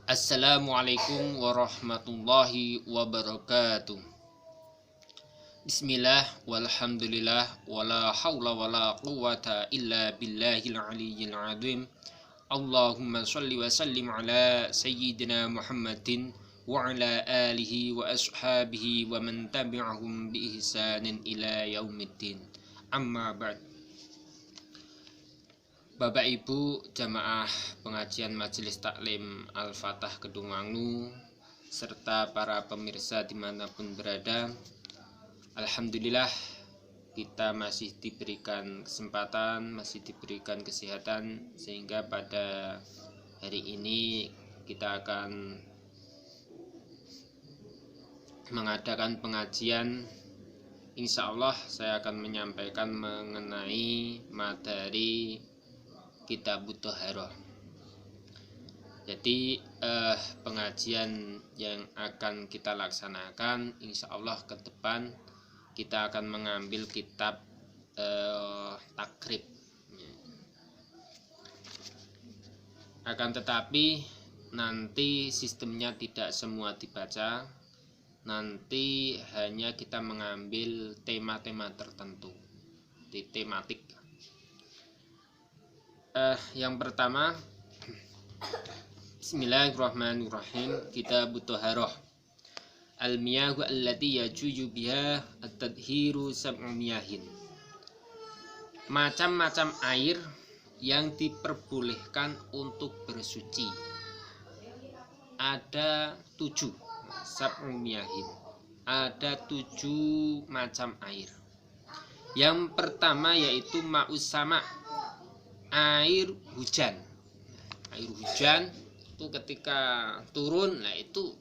Assalamualaikum warahmatullahi wabarakatuh. Bismillah walhamdulillah wala hawla wala quwata illa billahil aliyyil azim. Allahumma shalli wa sallim ala sayyidina Muhammadin wa ala alihi wa ashabihi wa man tabi'ahum bi ihsanin ila yaumiddin. Amma ba'd. Bapak Ibu jamaah pengajian Majelis Taklim Al-Fatah Kedungwangu serta para pemirsa dimanapun berada, alhamdulillah kita masih diberikan kesempatan, masih diberikan kesehatan, sehingga pada hari ini kita akan mengadakan pengajian. Insya Allah saya akan menyampaikan mengenai materi Kitab Thaharah. Jadi pengajian yang akan kita laksanakan insya Allah ke depan kita akan mengambil kitab takrib. Akan tetapi nanti sistemnya tidak semua dibaca, nanti hanya kita mengambil tema-tema tertentu di tematik. Yang pertama, Bismillahirrahmanirrahim. Kitab Thaharah. Al-miyahu allati yajuju biha at-tadhiru sab'u miyahin. Macam-macam air yang diperbolehkan untuk bersuci. Ada 7 sab'u miyahin. Ada 7 macam air. Yang pertama yaitu ma'us sama', air hujan. Air hujan itu ketika turun, nah itu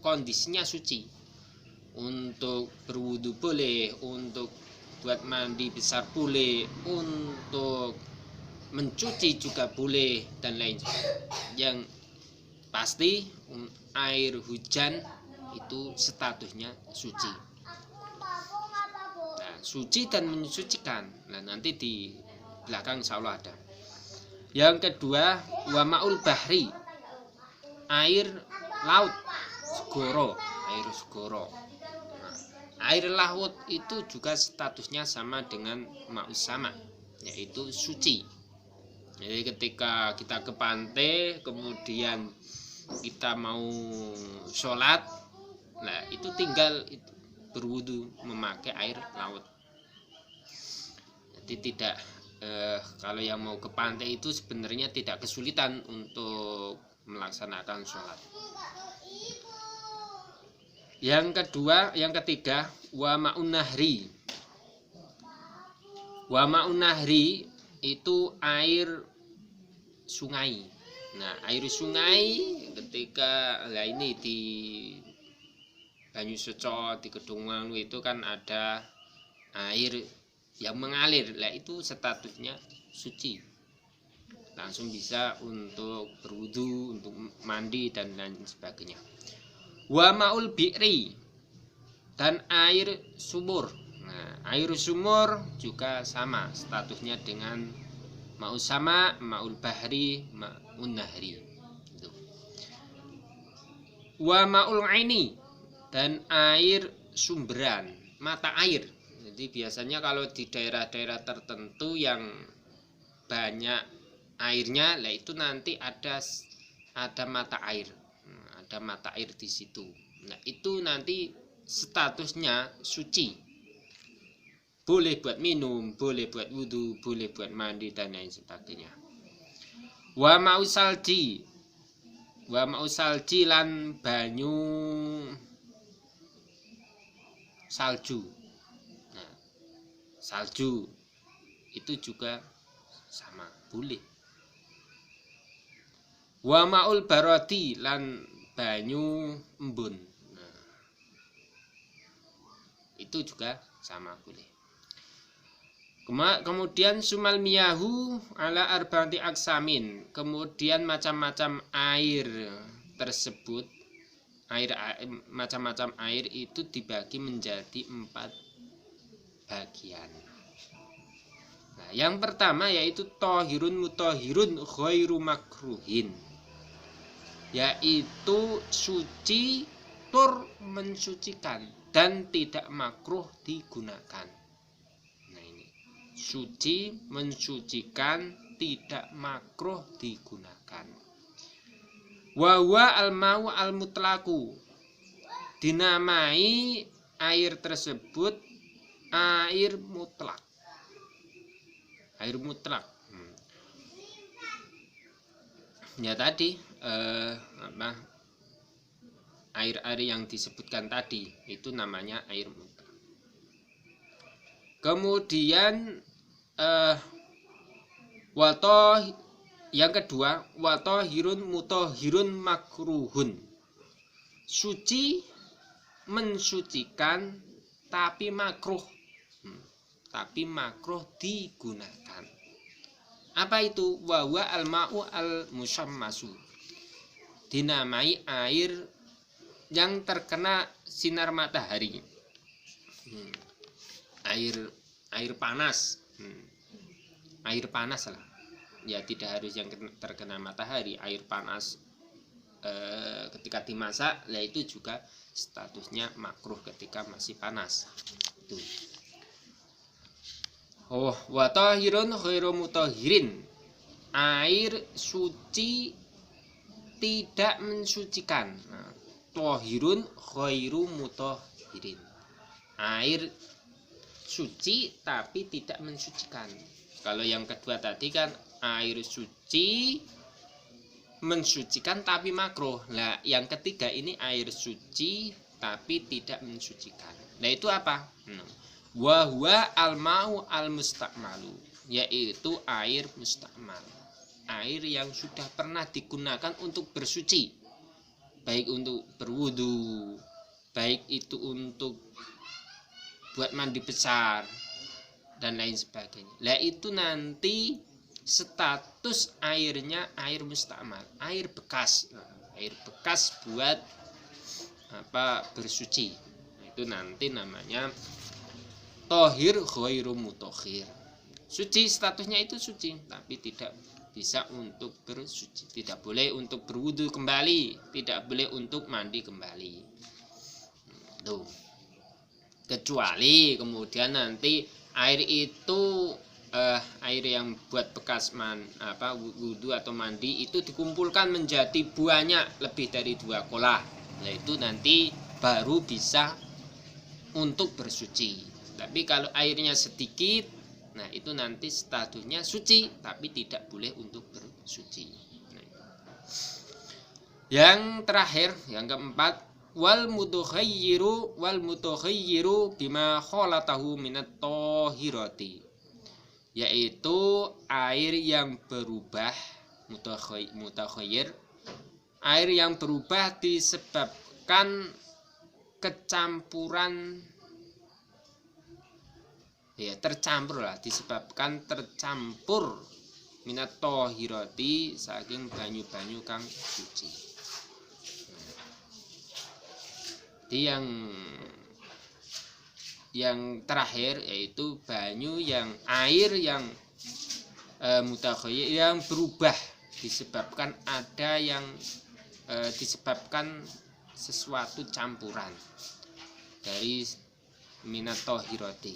kondisinya suci. Untuk berwudu boleh, untuk buat mandi besar boleh, untuk mencuci juga boleh, dan lain sebagainya. Yang pasti air hujan itu statusnya suci. Nah, suci dan mensucikan. Nah, nanti di belakang insya Allah ada. Yang kedua, wa ma'ul bahri, air laut, segoro, air segoro. Nah, air laut itu juga statusnya sama dengan ma'us sama, yaitu suci. Jadi ketika kita ke pantai kemudian kita mau sholat, nah itu tinggal berwudu memakai air laut. Jadi tidak kalau yang mau ke pantai itu sebenarnya tidak kesulitan untuk melaksanakan sholat. Yang ketiga, wa ma'un nahri. Wa ma'un nahri itu air sungai. Nah, air sungai ketika ini di Banyuseco, di Kedungwangu itu kan ada air yang mengalir, lah itu statusnya suci, langsung bisa untuk berwudu, untuk mandi dan lain sebagainya. Wa ma'ul bi'ri, dan air sumur. Nah, air sumur juga sama statusnya dengan ma'ul sama, ma'ul bahri, ma'un nahri. Wa ma'ul aini, dan air sumberan, mata air. Jadi biasanya kalau di daerah-daerah tertentu yang banyak airnya, lah itu nanti ada mata air, ada mata air di situ. Nah itu nanti statusnya suci, boleh buat minum, boleh buat wudu, boleh buat mandi dan lain sebagainya. Wa ma'usalji, wa ma'usalji lan banyu salju. Salju itu juga sama, boleh. Wa ma'ul barodi, lan banyu embun. Nah, itu juga sama, boleh. Kemudian sumal miyahu ala arba'ati aksamin. Kemudian macam-macam air tersebut, macam-macam air itu dibagi menjadi 4 bagian. Nah, yang pertama yaitu tohirun mutohirun ghairu makruhin. yaitu suci tur mensucikan dan tidak makruh digunakan. Nah ini, suci mensucikan tidak makruh digunakan. Wa al-ma'u al-mutlaqu, dinamai air tersebut air mutlak. Air mutlak. Ya tadi air-air yang disebutkan tadi itu namanya air mutlak. Kemudian yang kedua, watahirun mutahhirun makruhun, suci mensucikan tapi makruh, digunakan. Apa itu? Wa al-ma'u al-musammasu, dinamai air yang terkena sinar matahari. Air panas. Air panas lah. Ya tidak harus yang terkena matahari. Air panas ketika dimasak, lah itu juga statusnya makruh ketika masih panas. Itu. Wa tahirun ghairu mutahhirin, air suci tidak mensucikan. Tahirun ghairu mutahhirin, air suci tapi tidak mensucikan. Kalau yang kedua tadi kan air suci mensucikan tapi makruh. Nah, yang ketiga ini air suci tapi tidak mensucikan. Nah, itu apa? Wa huwa al-ma'u al-musta'malu, yaitu air mustakmal, air yang sudah pernah digunakan untuk bersuci, baik untuk berwudu, baik itu untuk buat mandi besar dan lain sebagainya. Lah itu nanti status airnya air mustakmal, air bekas buat bersuci. Itu nanti namanya tohir ghairu mutahhir. Suci, statusnya itu suci tapi tidak bisa untuk bersuci, tidak boleh untuk berwudu kembali, tidak boleh untuk mandi kembali. Tuh. Kecuali kemudian nanti air itu air yang buat bekas wudu atau mandi itu dikumpulkan menjadi banyak, lebih dari 2 kolah. Nah itu nanti baru bisa untuk bersuci. Tapi kalau airnya sedikit, nah itu nanti statusnya suci tapi tidak boleh untuk bersuci. Nah, yang terakhir, yang keempat, wal mutakhayyiru bima khalatahu minat thahirati, yaitu air yang berubah, mutakhayyir, air yang berubah disebabkan kecampuran, ya disebabkan tercampur minat thahirati, saking banyu-banyu kang suci. Jadi yang terakhir yaitu air yang mutakhayyir, yang berubah disebabkan ada yang disebabkan sesuatu campuran dari minat thahirati.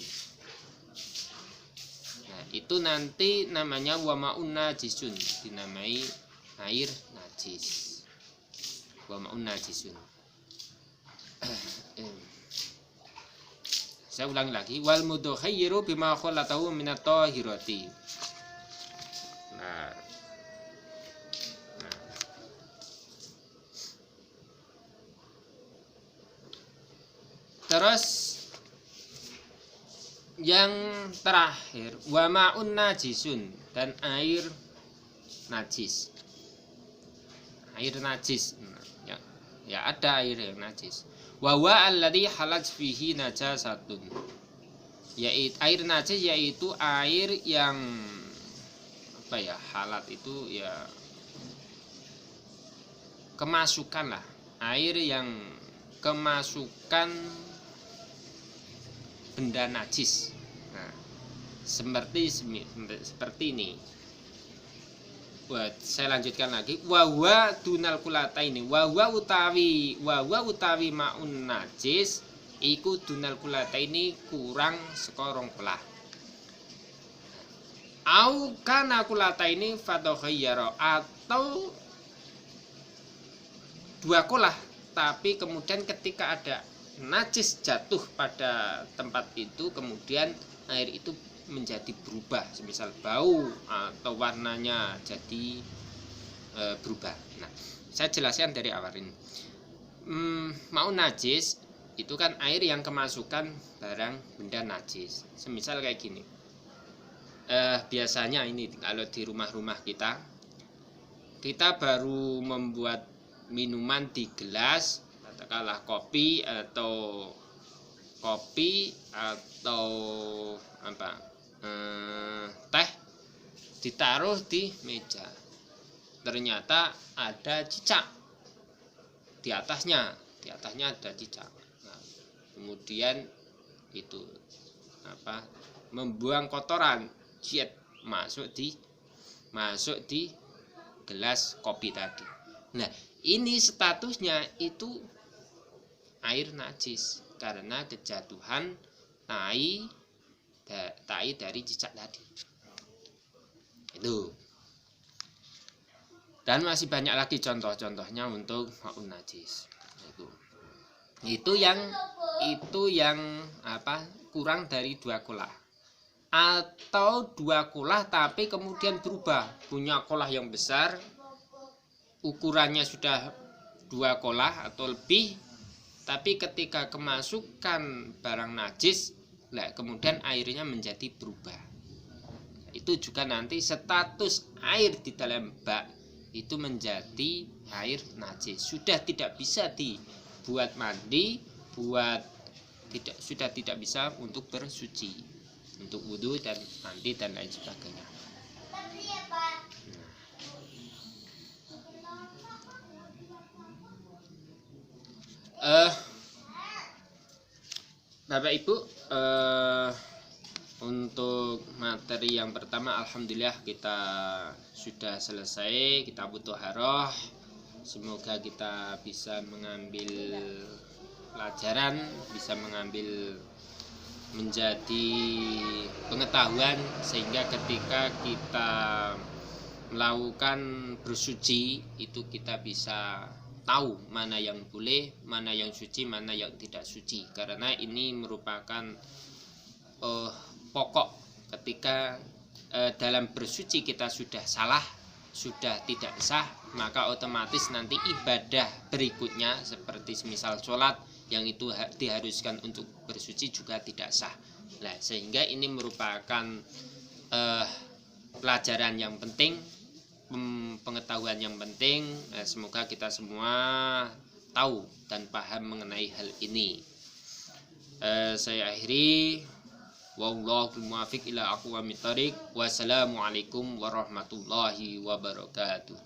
Nah, itu nanti namanya wa ma'un najisun, dinamai air najis. Wa ma'un najisun. Saya ulangi lagi, wal mutakhayyiru bima khalatahu minat thahirati. Nah. Terus yang terakhir, wa ma'un najisun, dan air najis. Air najis. Ya ada air yang najis. Wa huwa alladhi halat fihi najasatun. Yaitu air najis, yaitu air yang halat itu ya kemasukan lah, air yang kemasukan benda najis. Nah, seperti ini. Saya lanjutkan lagi. Wahwa dunal kulataini. Wahwa utawi maun najis iku dunal kulataini kurang sekorong kulah. Au kana kulataini fatokhayyara, atau dua kulah tapi kemudian ketika ada najis jatuh pada tempat itu kemudian air itu menjadi berubah, semisal bau atau warnanya jadi berubah. Nah, saya jelaskan dari awal ini. Mau najis itu kan air yang kemasukan barang benda najis. Semisal kayak gini. Biasanya ini kalau di rumah-rumah kita baru membuat minuman di gelas, katakanlah kopi atau apa teh, ditaruh di meja, ternyata ada cicak di atasnya ada cicak. Nah, kemudian itu membuang kotoran masuk di gelas kopi tadi. Nah, ini statusnya itu air najis karena kejatuhan tai dari cicak tadi. Itu. Dan masih banyak lagi contoh-contohnya untuk maun najis. Itu yang kurang dari 2 kolah. Atau 2 kolah tapi kemudian berubah, punya kolah yang besar, ukurannya sudah 2 kolah atau lebih, tapi ketika kemasukan barang najis, kemudian airnya menjadi berubah. Itu juga nanti status air di dalam bak itu menjadi air najis, sudah tidak bisa dibuat mandi, sudah tidak bisa untuk bersuci, untuk wudhu dan mandi dan lain sebagainya. Bapak Ibu, untuk materi yang pertama alhamdulillah kita sudah selesai, kita butuh haroh. Semoga kita bisa mengambil pelajaran, bisa menjadi pengetahuan, sehingga ketika kita melakukan bersuci itu kita bisa tahu mana yang boleh, mana yang suci, mana yang tidak suci. Karena ini merupakan pokok ketika dalam bersuci kita sudah salah, sudah tidak sah, maka otomatis nanti ibadah berikutnya seperti misal sholat yang itu diharuskan untuk bersuci juga tidak sah. Nah, sehingga ini merupakan pelajaran yang penting, pengetahuan yang penting. Semoga kita semua tahu dan paham mengenai hal ini. Saya akhiri, wallahu muwaffiq ila aqwamit thoriq. Wassalamualaikum warahmatullahi wabarakatuh.